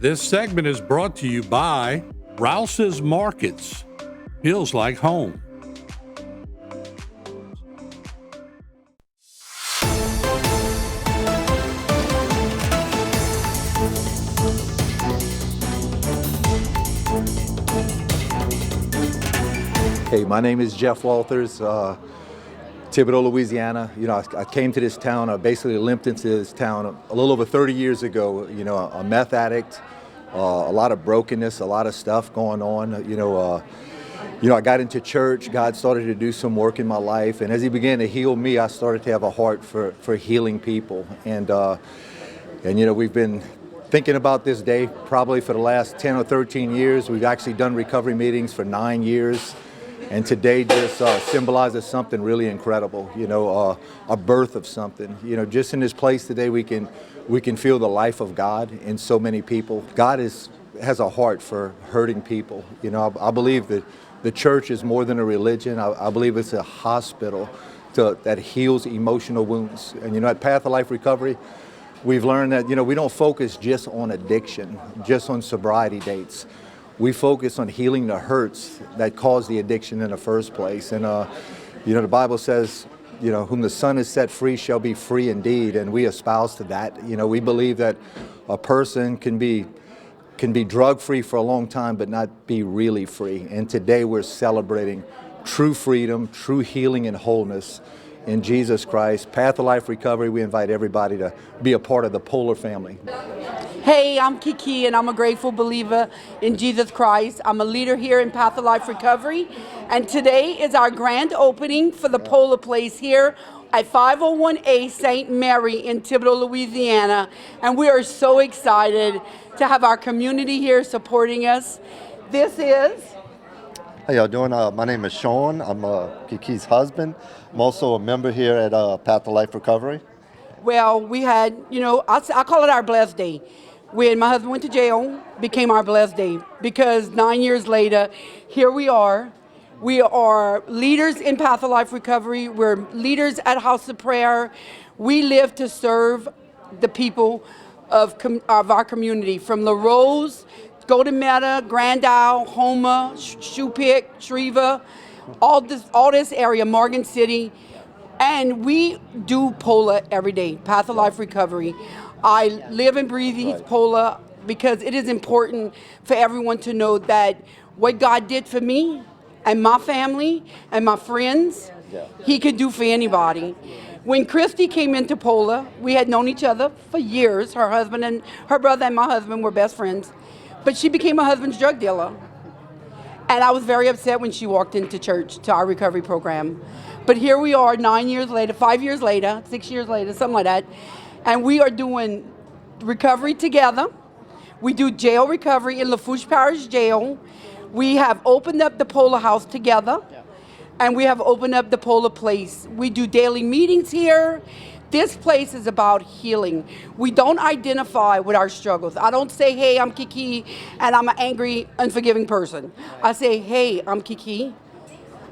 This segment is brought to you by Rouse's Markets. Feels like home. Hey, my name is Jeff Walters, Thibodeau, Louisiana. I came to this town, I basically limped into this town a little over 30 years ago. A meth addict, a lot of brokenness, a lot of stuff going on. I got into church, God started to do some work in my life, and as He began to heal me, I started to have a heart for healing people. And we've been thinking about this day probably for the last 10 or 13 years. We've actually done recovery meetings for 9 years. And today just symbolizes something really incredible, a birth of something. Just in this place today, we can feel the life of God in so many people. God has a heart for hurting people. I believe that the church is more than a religion. I believe it's a hospital that heals emotional wounds. And at Path of Life Recovery, we've learned that we don't focus just on addiction, just on sobriety dates. We focus on healing the hurts that caused the addiction in the first place. And, the Bible says, whom the Son has set free shall be free indeed. And we espouse to that. We believe that a person can be drug-free for a long time, but not be really free. And today we're celebrating true freedom, true healing and wholeness in Jesus Christ. Path of Life Recovery, we invite everybody to be a part of the POLR family. Hey, I'm Kiki, and I'm a grateful believer in Jesus Christ. I'm a leader here in Path of Life Recovery, and today is our grand opening for the POLR place here at 501A St. Mary in Thibodeau, Louisiana, and we are so excited to have our community here supporting us. This is... How y'all doing? My name is Sean. I'm Kiki's husband. I'm also a member here at Path of Life Recovery. Well, we had, I call it our blessed day. When my husband went to jail, became our blessed day, because 9 years later, here we are. We are leaders in Path of Life Recovery. We're leaders at House of Prayer. We live to serve the people of our community, from La Rose, Golden Meta, Grand Isle, Houma, Shoepick, Shreva, all this area, Morgan City. And we do POLR every day, Path of Life Recovery. I live and breathe POLR because it is important for everyone to know that what God did for me and my family and my friends, He could do for anybody. When Christy came into POLR, we had known each other for years. Her husband and her brother and my husband were best friends. But she became my husband's drug dealer. And I was very upset when she walked into church, to our recovery program. But here we are 9 years later, 5 years later, 6 years later, something like that. And we are doing recovery together. We do jail recovery in Lafourche Parish Jail. We have opened up the POLR House together. And we have opened up the POLR Place. We do daily meetings here. This place is about healing. We don't identify with our struggles. I don't say, hey, I'm Kiki, and I'm an angry, unforgiving person. I say, hey, I'm Kiki.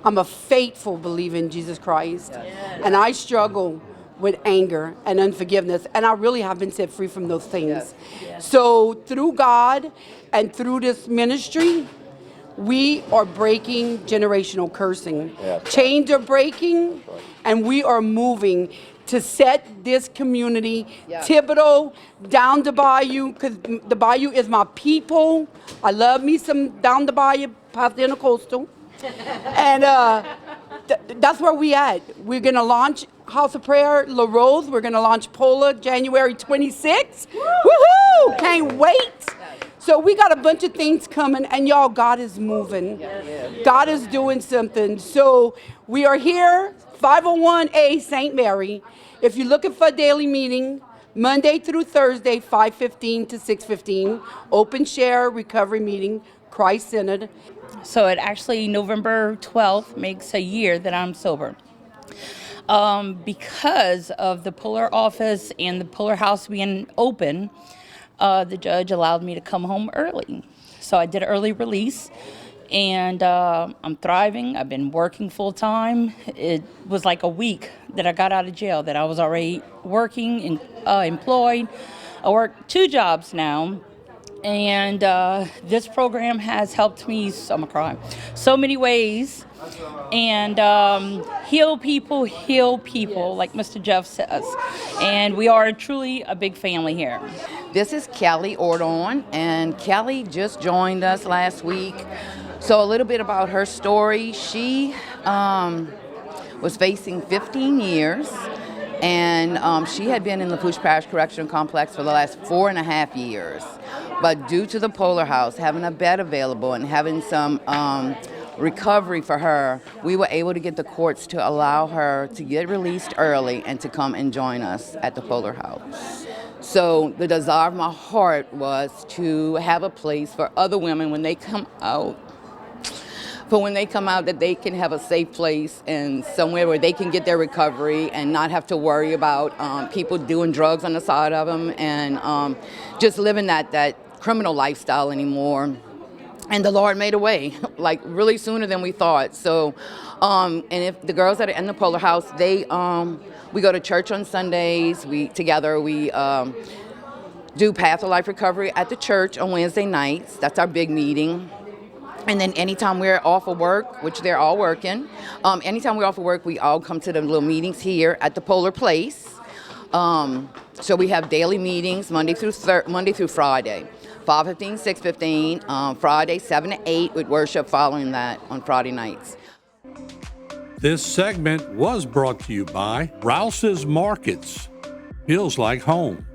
I'm a faithful believer in Jesus Christ. And I struggle with anger and unforgiveness, and I really have been set free from those things. So through God and through this ministry, we are breaking generational cursing. Chains are breaking, and we are moving to set this community, Thibodeau, down the Bayou, because the Bayou is my people. I love me some down the Bayou, past the Intercoastal. And that's where we at. We're going to launch House of Prayer, La Rose. We're going to launch POLR January 26th. Woohoo! Can't wait. So we got a bunch of things coming, and y'all, God is moving. God is doing something. So we are here, 501A St. Mary. If you're looking for a daily meeting, Monday through Thursday, 5:15 to 6:15, open share recovery meeting, Christ-centered. So it actually, November 12th makes a year that I'm sober. Because of the POLR office and the POLR house being open, the judge allowed me to come home early. So I did an early release, and I'm thriving. I've been working full time. It was like a week that I got out of jail that I was already working and employed. I work 2 jobs now, And this program has helped me, I'm gonna cry, so many ways. And heal people, like Mr. Jeff says. And we are truly a big family here. This is Kelly Ordon, and Kelly just joined us last week. So a little bit about her story. She was facing 15 years, and she had been in the Lafourche Parish Correctional Complex for the last 4.5 years. But due to the Polar House having a bed available and having some recovery for her, we were able to get the courts to allow her to get released early and to come and join us at the Polar House. So the desire of my heart was to have a place for other women when they come out, that they can have a safe place and somewhere where they can get their recovery and not have to worry about people doing drugs on the side of them and just living that criminal lifestyle anymore. And the Lord made a way, like really sooner than we thought. So, and if the girls that are in the Polar House, we go to church on Sundays. We do Path of Life Recovery at the church on Wednesday nights. That's our big meeting. And then anytime we're off of work, which they're all working, anytime we're off of work, we all come to the little meetings here at the Polar Place. So we have daily meetings Monday through Friday. 5:15, 6:15, Friday 7 to 8 with worship following that on Friday nights. This segment was brought to you by Rouse's Markets. Feels like home.